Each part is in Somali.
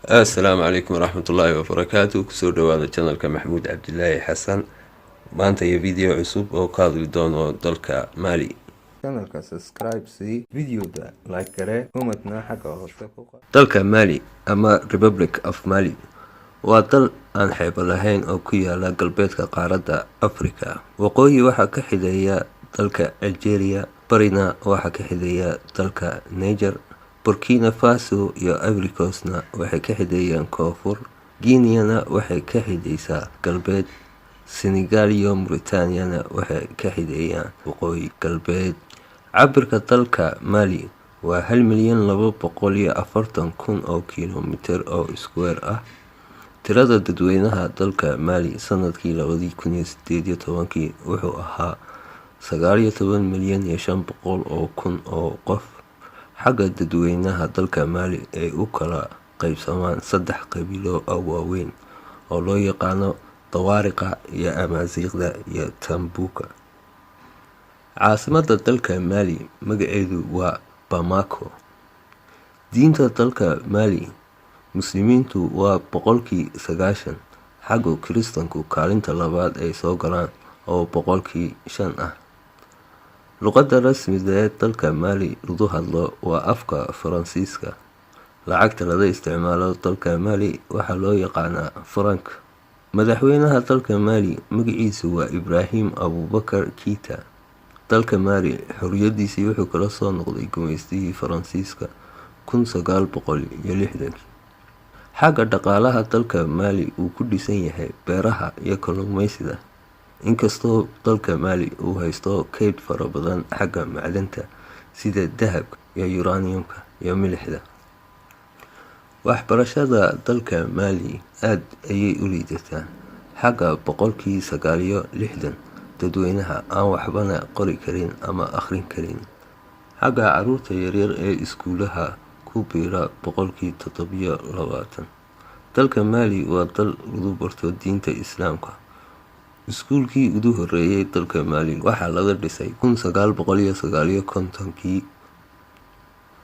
السلام عليكم ورحمة الله وبركاته. kusoo dhawaada channelka Maxamuud Cabdilaahi Xasan. maanta iyo video cusub oo ka hadli doono dalka Mali. channelka subscribe si videoda like gare comment-na xagga hoose ku qor. dalka Mali ama Republic of Mali waa dal aan xeebo lahayn oo ku yaala galbeedka qaaradda Afrika. waqooyi waxaa ka xideeya dalka Algeria, barina waxaa ka xideeya dalka Niger, Burkina Faso iyo Ivory Coast-na waxay ka xideeyaan koonfur, Guinea-na waxay ka xideysaa galbeed, Senegal iyo Mauritania-na waxay ka xideeyaan waqooyi galbeed. cabirka dalka Mali waa 1,240,000 oo kiiloomitir oo square ah. tirada dadweynaha dalka Mali sanadkii 2018 wuxuu ahaa 19,500,000 oo qof. xagga dadweynaha dalka Mali ay u kala qaybsamaan 3 qabiilo oo waaweyn oo loo yaqaano Tawaariqa iyo Amaziiqda iyo Tambuka. caasimadda dalka Mali magaceedu waa Bamako. diinta dalka Mali muslimiintu waa 90%, xagga kiristaanku kaalinta labaad ay soo galaan oo 5% ah. luqadda rasmiga ee dalka Mali lagu hadlo waa afka Faransiiska. lacagta laga isticmaalo dalka Mali waxaa loo yaqaanaa franc. madaxweynaha dalka Mali magaciisu waa Ibrahim Boubacar Keïta. dalka Mali xorriyadiisii wuxuu kala soo noqday gumeystihii Faransiiska 1960. xagga dhaqaalaha dalka Mali uu ku dhisan yahay beeraha iyo kalluumeysiga. inkastoo dalka Mali uu haysto kayd fara badan xagga macdanta sida dahabka iyo uraniumka iyo milixda. waxbarashada dalka Mali aad ayay u liidataa. xagga 960 dadweynaha aan waxbana qori karin ama akhrin karin. xagga caruurta yaryar ee iskuulaha ku biira 720. dalka Mali waa dal lagu barto diinta Islaamka. iskuulkii ugu horeeyay dalka Mali waxaa laga dhisay 1959.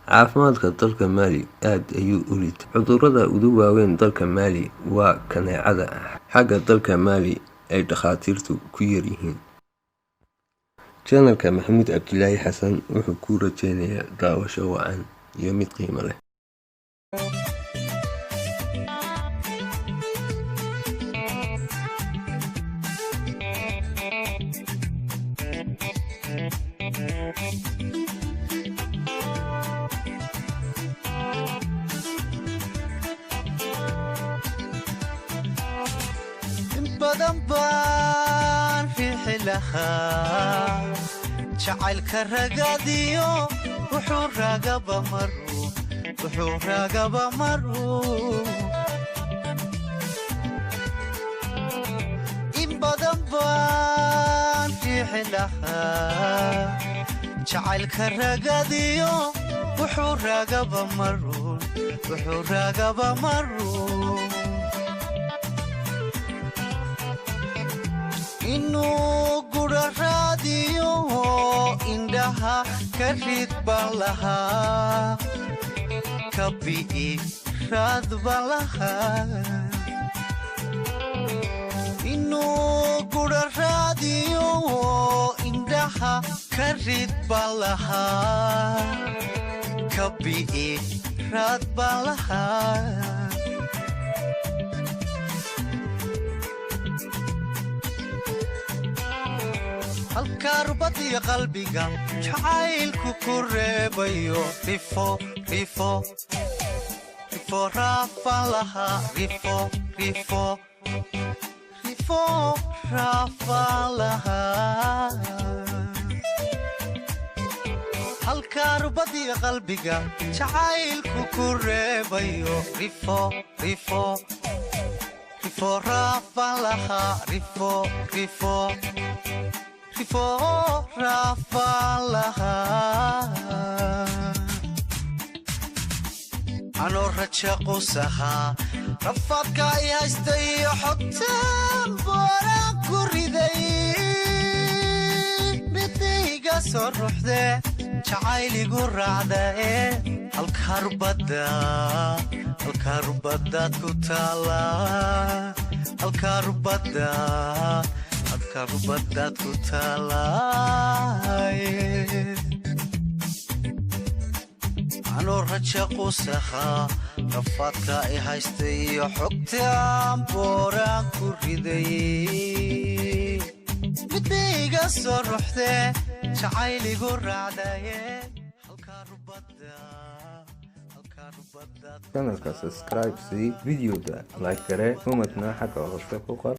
caafimaadka dalka Mali aad ayuu u liitay. cudurrada ugu waaweyn dalka Mali waa kaneecada. xagga dalka Mali ay dhakhaatiirtu ku yar yihiin. channelka Maxamuud Cabdilaahi Xasan wuxuu ku rajeynayaa daawasho wacan iyo mid qiimo leh. badan baan riixi lahaa jacaylka ragadiyo wuxuu ragaba maru in badan baan riixi lahaa jacaylka ragadiyo wuxuu ragaba maru inuu gura raadiyo indhaha ka rid baan lahaa ka bi'i raad baan lahaa inuu gura raadiyo indhaha ka rid baan lahaa ka bi'i raad baan lahaa halkaa rubadiyo qalbiga jacaylku ku reebayo rifo raafaan lahaa rifo raafaan lahaa halkaa rubadiyo qalbiga jacaylku ku reebayo rifo raafaan lahaa rifo raafaan lahaa anoo raja qusahaa rafaadka ay haysta iyo xogtaan booraan ku riday midayga soo ruuxde jacayligu raacda ee halka halkaa rubadaad ku taala halkaa rubadaad ku taalaay anoo raja qusahaa rafaadka i haystay iyo xogtaan booraan ku riday midbayga soo ruxdee jacayligu raacdaye channelka subscribe si videoda like gare komadna xagga hoose ku qor